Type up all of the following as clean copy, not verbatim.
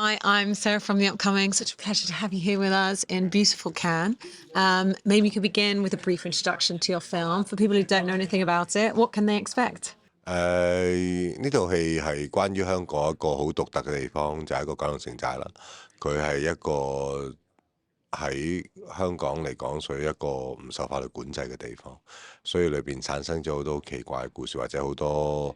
Hi, I'm Sarah from The Upcoming. Such a pleasure to have you here with us in beautiful Cannes. Maybe you could begin with a brief introduction to your film. For people who don't know anything about it, what can they expect? 呢套戲係關於香港一個好獨特嘅地方，就係一個九龍城寨啦。佢係一個喺香港嚟講屬於一個唔受法律管制嘅地方，所以裏邊產生咗好多奇怪嘅故事，或者好多唔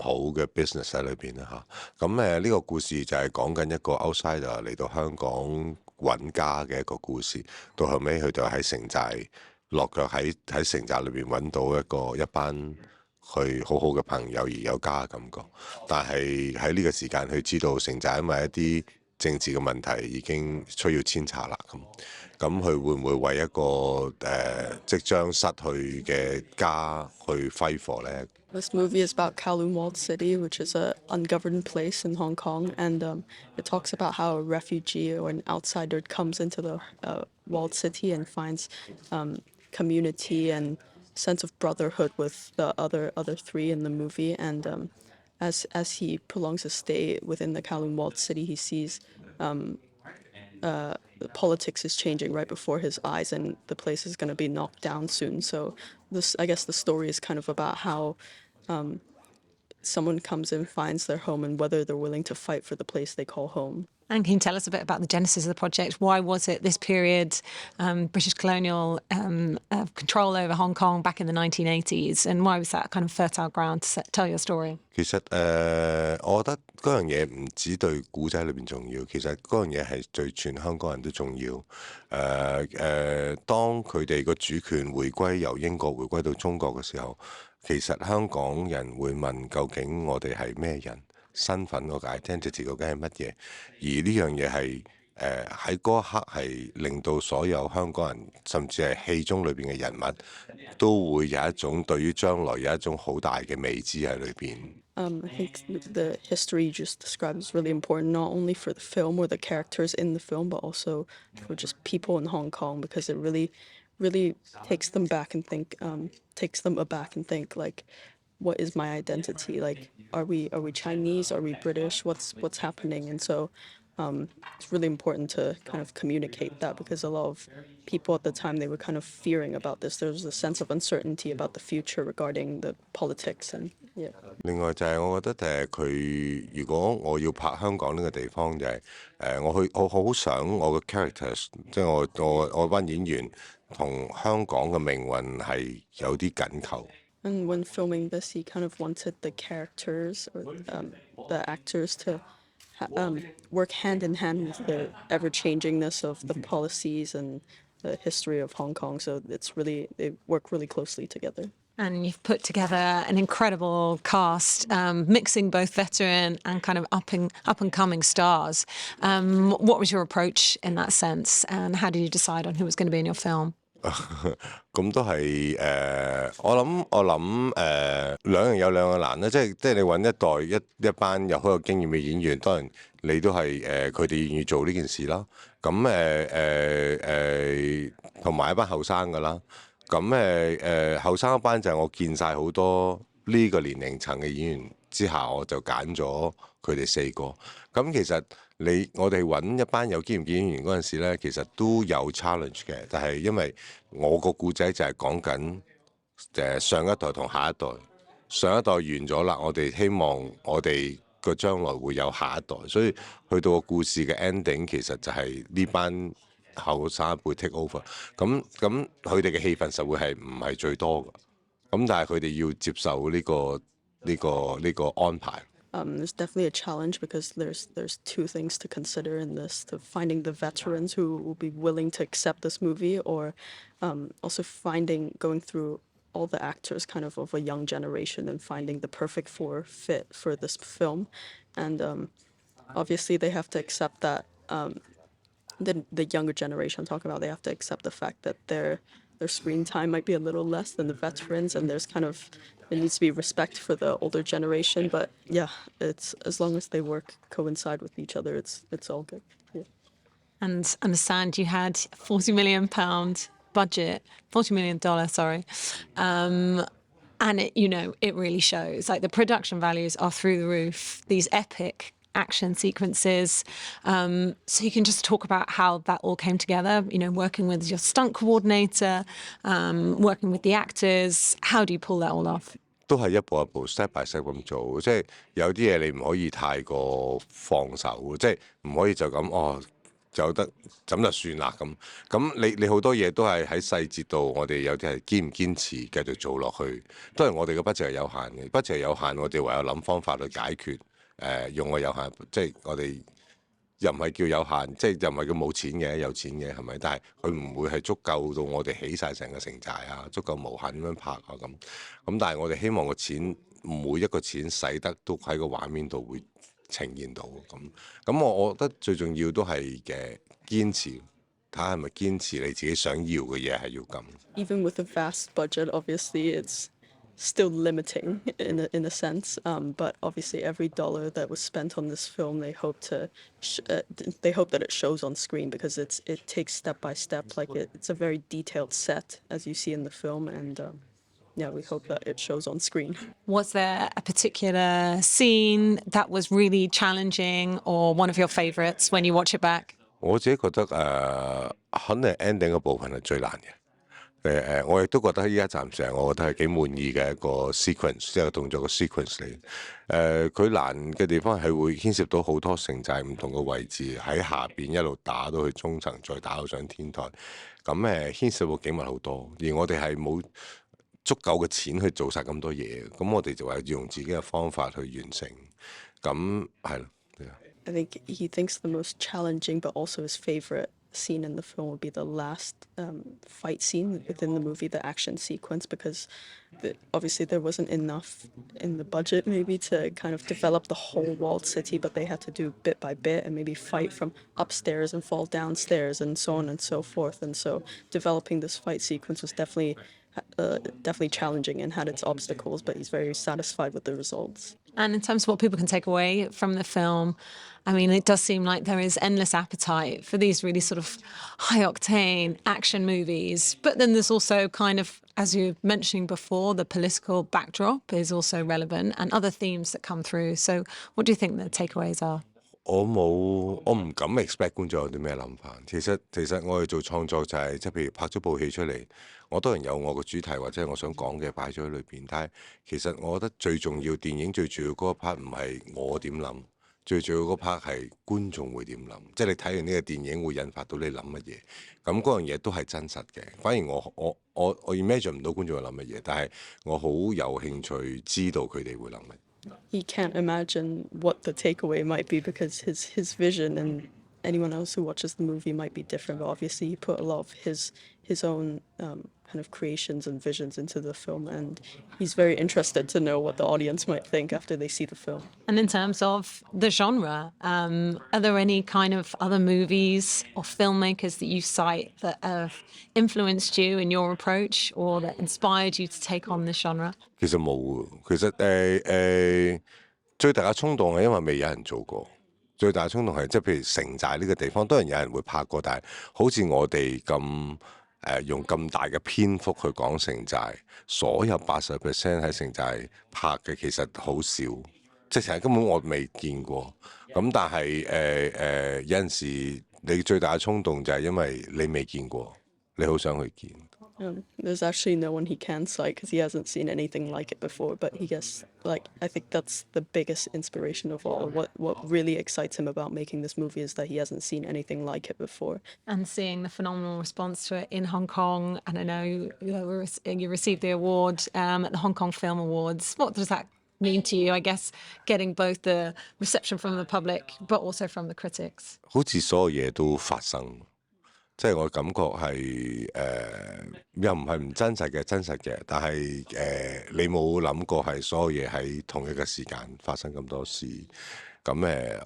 好嘅 business 喺裏邊啦嚇。呢個故事就係講緊一個 outsider 嚟到香港揾家嘅一個故事，到後尾佢就喺城寨落腳喺城寨裏邊揾到一班佢好好嘅朋友而有家嘅感覺，但係喺呢個時間佢知道城寨因為一啲政治嘅問題已經需要遷冊啦，咁佢會唔會為一個即將失去嘅家去揮霍呢？ This movie is about Kowloon Walled City, which is an ungoverned place in Hong Kong, and it talks about how a refugee or an outsider comes into the walled city and finds community and sense of brotherhood with the other three in the movie. And as he prolongs his stay within the Kowloon Walled City, he sees politics is changing right before his eyes, and the place is going to be knocked down soon. So I guess the story is kind of about how someone comes in, finds their home, and whether they're willing to fight for the place they call home. And can you tell us a bit about the genesis of the project? Why was it this period, British colonial control over Hong Kong back in the 1980s? And why was that kind of fertile ground to tell your story? 其實我覺得嗰樣嘢唔止對古仔裏邊重要，其實嗰樣嘢係對全香港人都重要。當佢哋個主權回歸由英國回歸到中國嘅時候，其實香港人會問究竟我哋係咩人？身份嗰個 identity 究竟係乜嘢？而呢樣嘢係喺嗰一刻係令到所有香港人，甚至係戲中裏邊嘅人物，都會有一種對於將來有一種好大嘅未知喺裏邊。I think the history you just described is really important, not only for the film or the characters in the film, but also for just people in Hong Kong, because it really takes them aback and think like, what is my identity? Like, are we Chinese? Are we British? What's happening? And so it's really important to kind of communicate that, because a lot of people at the time, they were kind of fearing about this. There was a sense of uncertainty about the future regarding the politics and yeah. 另外就係我覺得佢如果我要拍香港呢個地方就係我好想我嘅 characters， 即係我班演員同香港嘅命運係有啲緊扣。And when filming this, he kind of wanted the characters or the actors to work hand in hand with the ever-changingness of the policies and the history of Hong Kong. So they work really closely together. And you've put together an incredible cast, mixing both veteran and kind of up and coming stars. What was your approach in that sense, and how did you decide on who was going to be in your film? 咁都係我諗兩樣有兩樣難啦，即係你揾一班有好有經驗嘅演員，當然你都係佢哋願意做呢件事啦。咁同埋一班後生㗎啦。咁後生一班就係我見晒好多呢個年齡層嘅演員之下，我就揀咗佢哋4個。咁其實我哋揾一班有經驗嘅演員嗰陣時咧，其實都有 challenge 嘅，但係因為我個故仔就係講緊上一代同下一代，上一代完咗啦，我哋希望我哋個將來會有下一代，所以去到個故事嘅 ending 其實就係呢班後生一輩 take over， 咁佢哋嘅戲份實會係唔係最多㗎，咁但係佢哋要接受呢個安排。There's definitely a challenge, because there's two things to consider in this: to finding the veterans who will be willing to accept this movie, or also going through all the actors kind of a young generation and finding the perfect fit for this film. And obviously they have to accept that the younger generation I'm talking about, they have to accept the fact that their screen time might be a little less than the veterans, and there needs to be respect for the older generation. But yeah, it's as long as they coincide with each other, it's all good. Yeah. And understand you had £40 million budget, $40 million, sorry. And it really shows. Like, the production values are through the roof. These epic action sequences. So you can just talk about how that all came together, working with your stunt coordinator, working with the actors. How do you pull that all off? 都係一步一步 step by step 咁做，即係有啲嘢你唔可以太過放手，即係唔可以就咁就得咁就算啦咁。咁你好多嘢都係喺細節度，我哋有啲係堅唔堅持繼續做落去，都係我哋嘅budget係有限嘅，budget係有限，我哋唯有諗方法去解決。用個有限，即係我哋又唔係叫有限，即係又唔係叫冇錢嘅，有錢嘅係咪？但係佢唔會係足夠到我哋起晒成個城寨啊，足夠無限咁樣拍啊咁。咁但係我哋希望個錢每一個錢使得都喺個畫面度會呈現到咁。咁我覺得最重要都係嘅堅持，睇下係咪堅持你自己想要嘅嘢係要咁。Even with a vast budget, obviously it's still limiting in a sense. But obviously, every dollar that was spent on this film, they hope that it shows on screen because it takes step by step. Like it's a very detailed set as you see in the film, and yeah, we hope that it shows on screen. Was there a particular scene that was really challenging or one of your favourites when you watch it back? 我自己覺得肯定 ending 嘅部分係最難嘅。我亦都覺得依家暫時我覺得係幾滿意嘅一個 sequence， 即係個動作嘅 sequence 嚟。佢難嘅地方係會牽涉到好多城寨唔同嘅位置，喺下邊一路打到去中層，再打到上天台。咁牽涉到景物好多，而我哋係冇足夠嘅錢去做晒咁多嘢，咁我哋就係要用自己嘅方法去完成。咁係咯。I think he thinks the most challenging, but also his favorite scene in the film would be the last fight scene within the movie, the action sequence, because obviously there wasn't enough in the budget maybe to kind of develop the whole walled city, but they had to do bit by bit and maybe fight from upstairs and fall downstairs and so on and so forth. And so developing this fight sequence was definitely challenging and had its obstacles, but he's very satisfied with the results. And in terms of what people can take away from the film, I mean, it does seem like there is endless appetite for these really sort of high-octane action movies. But then there's also kind of, as you were mentioning before, the political backdrop is also relevant and other themes that come through. So what do you think the takeaways are? 我唔敢 expect 觀眾有啲咩諗法。其實我哋做創作就係即係譬如拍咗部戲出嚟，我當然有我個主題或者我想講嘅擺咗喺裏邊。但係其實我覺得最重要電影最重要嗰 part 唔係我點諗，最重要嗰 part 係觀眾會點諗。即係你睇完呢個電影會引發到你諗乜嘢。咁嗰樣嘢都係真實嘅。反而我 imagine 唔到觀眾會諗乜嘢，但係我好有興趣知道佢哋會諗乜。He can't imagine what the takeaway might be because his vision and anyone else who watches the movie might be different. But obviously, he put a lot of his own kind of creations and visions into the film, and he's very interested to know what the audience might think after they see the film. And in terms of the genre, are there any kind of other movies or filmmakers that you cite that have influenced you in your approach or that inspired you to take on this genre? 其實冇喎，其實最大嘅衝動係因為未有人做過。最大嘅衝動係即係譬如城寨呢個地方，當然有人會拍過，但係好似我哋咁用咁大嘅篇幅去講城寨，所有80% 喺城寨拍嘅其實好少，即係根本我未見過。咁但係有陣時你最大嘅衝動就係因為你未見過，你好想去見。There's actually no one he can cite because he hasn't seen anything like it before. But he gets I think that's the biggest inspiration of all. What really excites him about making this movie is that he hasn't seen anything like it before. And seeing the phenomenal response to it in Hong Kong, and I know you received the award at the Hong Kong Film Awards. What does that mean to you? I guess getting both the reception from the public, but also from the critics. 好似所有嘢都發生。即係我感覺係又唔係唔真實嘅，真實嘅，但係你冇諗過係所有嘢喺同一個時間發生咁多事，咁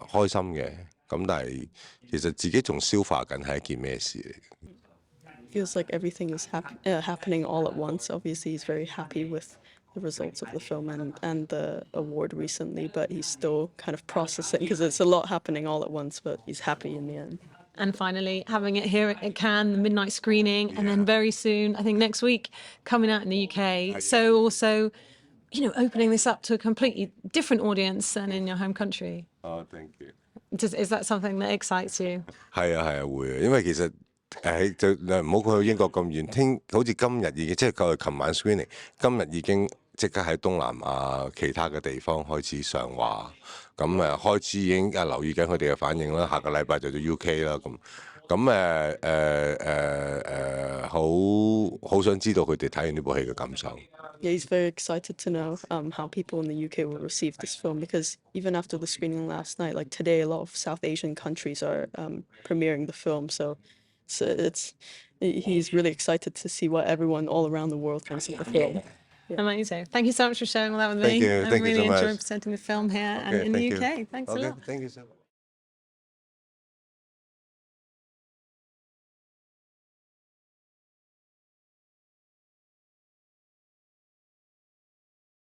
開心嘅，咁但係其實自己仲消化緊係一件咩事嚟嘅。Feels like everything is happening all at once. Obviously, he's very happy with the results of the film and the award recently, but he's still kind of processing because it's a lot happening all at once, but he's happy in the end. And finally, having it here at Cannes, the midnight screening, and then very soon, I think next week, coming out in the UK. So also, opening this up to a completely different audience than in your home country. Thank you。 Is that something that excites you? 係啊係啊會啊，因為其實就唔好去英國咁遠，好似今日已經即係佢琴晚 screening， 今日已經即刻喺東南亞其他嘅地方開始上畫，咁開始已經留意緊佢哋嘅反應啦，下個禮拜就到 UK 啦咁好想知道佢哋睇完呢部戲嘅感受。Yeah, he's very excited to know how people in the UK will receive this film, because even after the screening last night, like today, a lot of South Asian countries are premiering the film. So he's really excited to see what everyone all around the world thinks of the film. Amazing. Thank you so much for sharing all that with Thank me. you. I Thank you really so much. enjoyed presenting the film here and in the Thank you. UK. Thanks a Okay, lot. thank you so much.